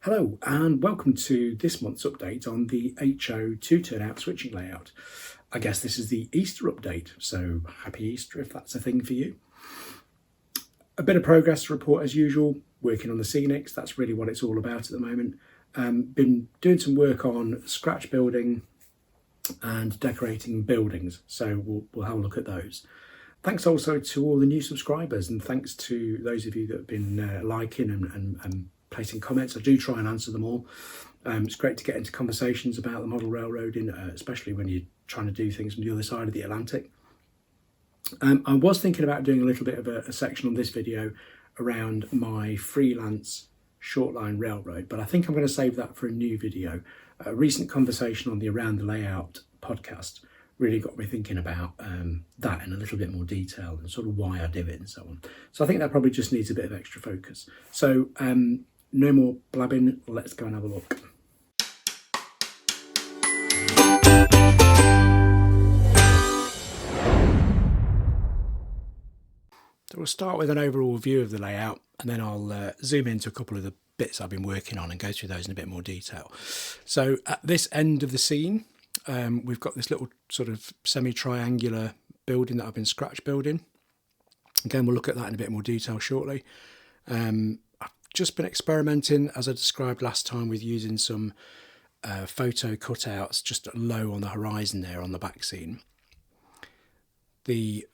Hello and welcome to this month's update on the HO2 turnout switching layout. I guess this is the Easter update, so happy Easter if that's a thing for you. A bit of progress to report as usual, working on the Scenics, that's really what it's all about at the moment. Been doing some work on scratch building and decorating buildings, so we'll have a look at those. Thanks also to all the new subscribers, and thanks to those of you that have been liking and placing comments. I do try and answer them all. It's great to get into conversations about the model railroading, especially when you're trying to do things from the other side of the Atlantic. I was thinking about doing a little bit of a section on this video around my freelance shortline railroad, but I think I'm going to save that for a new video. A recent conversation on the Around the Layout podcast really got me thinking about that in a little bit more detail and sort of why I do it and so on. So I think that probably just needs a bit of extra focus. So no more blabbing, let's go and have a look. So we'll start with an overall view of the layout, and then I'll zoom into a couple of the bits I've been working on and go through those in a bit more detail. So at this end of the scene, we've got this little sort of semi-triangular building that I've been scratch building. Again, we'll look at that in a bit more detail shortly. I've just been experimenting, as I described last time, with using some photo cutouts just low on the horizon there on the back scene. The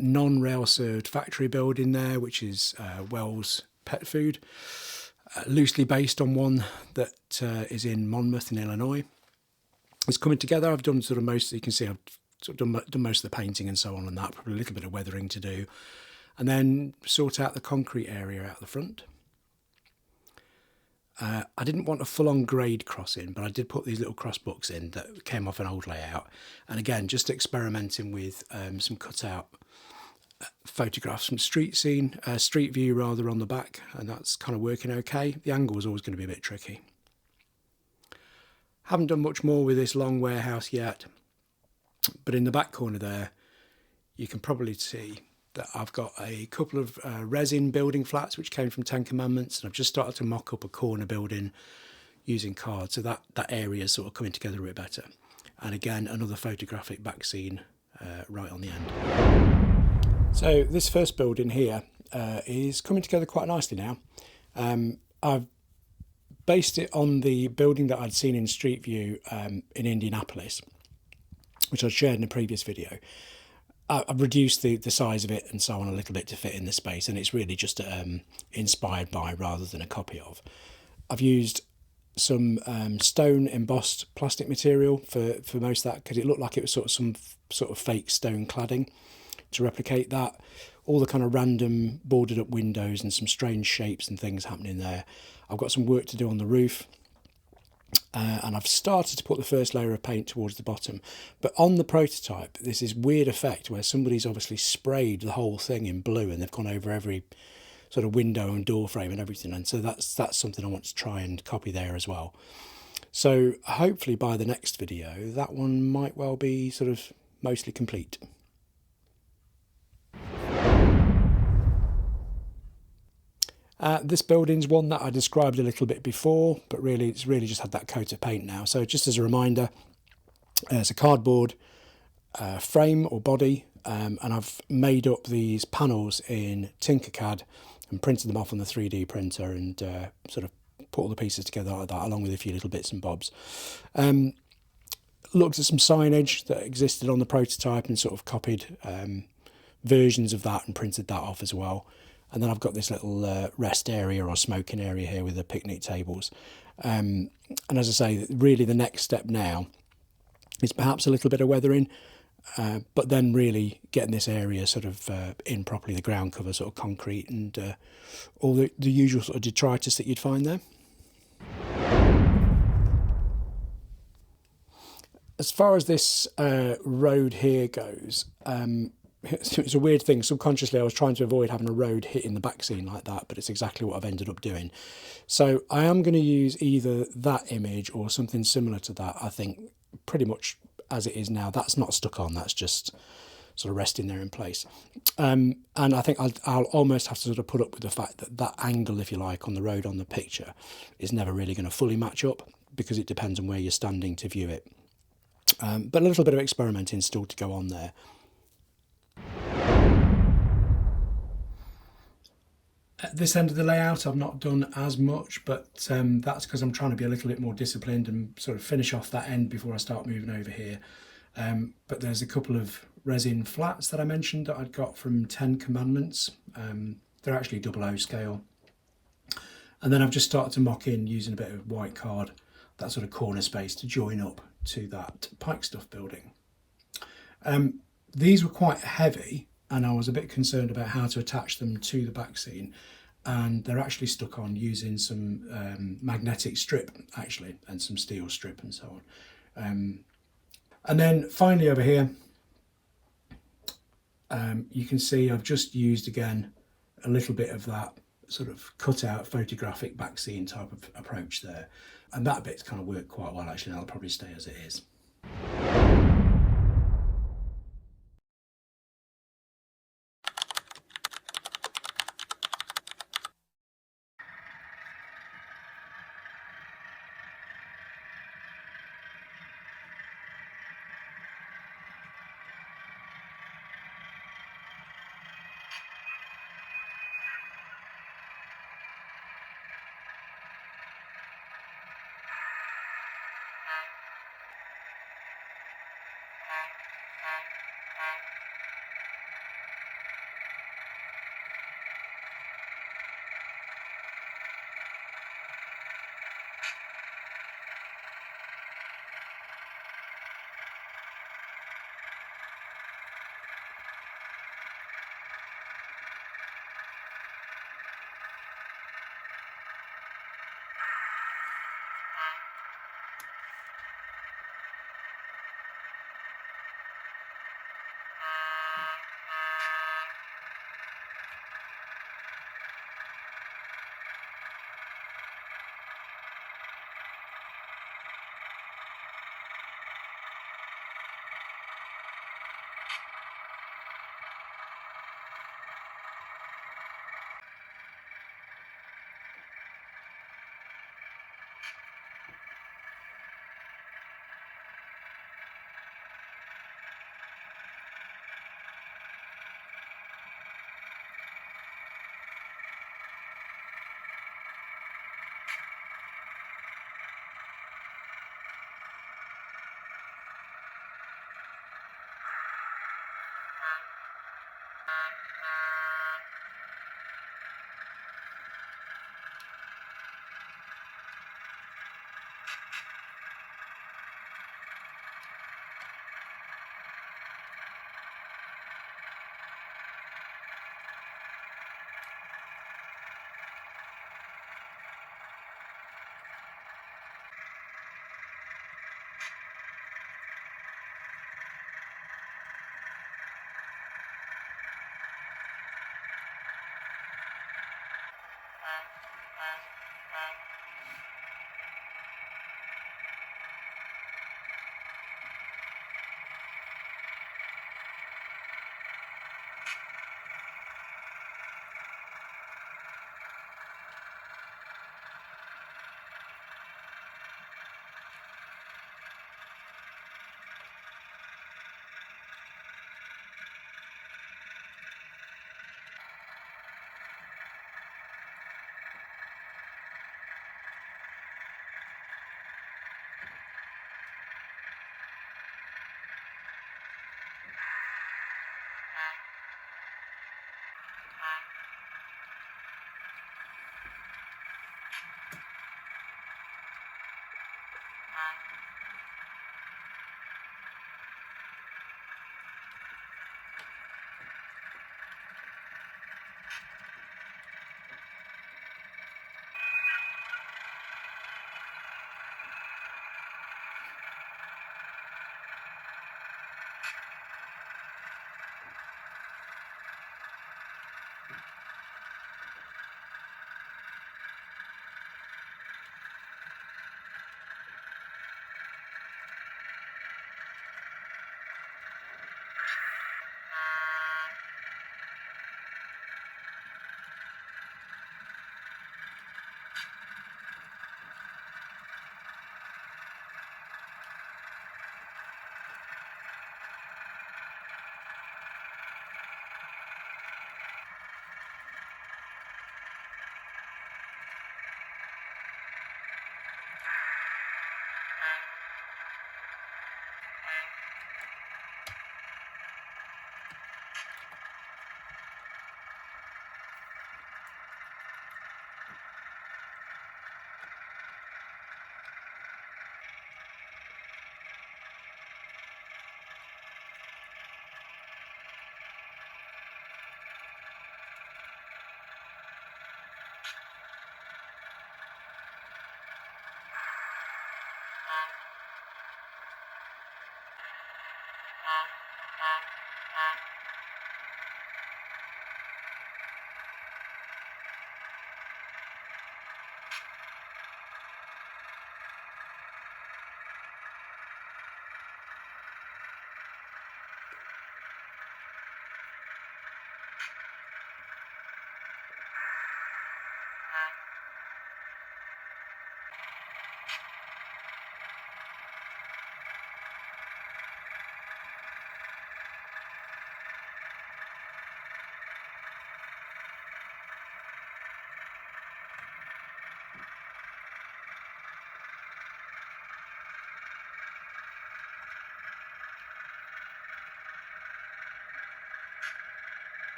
non-rail served factory building there, which is Wells Pet Food, loosely based on one that is in Monmouth in Illinois. It's coming together. I've done sort of most, you can see I've sort of done most of the painting and so on and that, probably a little bit of weathering to do. And then sort out the concrete area out the front. I didn't want a full-on grade crossing, but I did put these little cross bucks in that came off an old layout. And again, just experimenting with some cutout photographs from street view rather, on the back, and that's kind of working okay. The angle was always going to be a bit tricky. Haven't done much more with this long warehouse yet, but in the back corner there you can probably see that I've got a couple of resin building flats which came from Ten Commandments, and I've just started to mock up a corner building using cards, so that area is sort of coming together a bit better. And again, another photographic back scene right on the end. So this first building here is coming together quite nicely now. I've based it on the building that I'd seen in Street View in Indianapolis, which I'd shared in a previous video. I've reduced the size of it and so on a little bit to fit in the space, and it's really just inspired by rather than a copy of. I've used some stone embossed plastic material for most of that, because it looked like it was some sort of fake stone cladding to replicate that. All the kind of random boarded up windows and some strange shapes and things happening there. I've got some work to do on the roof, and I've started to put the first layer of paint towards the bottom. But on the prototype, there's this weird effect where somebody's obviously sprayed the whole thing in blue, and they've gone over every sort of window and door frame and everything. And so that's something I want to try and copy there as well. So hopefully by the next video, that one might well be sort of mostly complete. This building's one that I described a little bit before, but really it's really just had that coat of paint now. So just as a reminder, it's a cardboard frame or body, and I've made up these panels in Tinkercad and printed them off on the 3D printer, and sort of put all the pieces together like that, along with a few little bits and bobs. Looked at some signage that existed on the prototype and sort of copied versions of that and printed that off as well. And then I've got this little rest area or smoking area here with the picnic tables. And as I say, really the next step now is perhaps a little bit of weathering, but then really getting this area sort of in properly, the ground cover sort of concrete and all the usual sort of detritus that you'd find there. As far as this road here goes, it's a weird thing. Subconsciously, I was trying to avoid having a road hitting the back scene like that, but it's exactly what I've ended up doing. So I am going to use either that image or something similar to that, I think, pretty much as it is now. That's not stuck on, that's just sort of resting there in place. And I think I'll almost have to sort of put up with the fact that that angle, if you like, on the road on the picture is never really going to fully match up, because it depends on where you're standing to view it. But a little bit of experimenting still to go on there. At this end of the layout, I've not done as much, but that's because I'm trying to be a little bit more disciplined and sort of finish off that end before I start moving over here. But there's a couple of resin flats that I mentioned that I'd got from 10 Commandments. They're actually 00 scale. And then I've just started to mock in using a bit of white card, that sort of corner space to join up to that pike stuff building. These were quite heavy, and I was a bit concerned about how to attach them to the back scene, and they're actually stuck on using some magnetic strip actually, and some steel strip and so on. And then finally over here, you can see I've just used again a little bit of that sort of cut out photographic back scene type of approach there, and that bit's kind of worked quite well actually, and I'll probably stay as it is.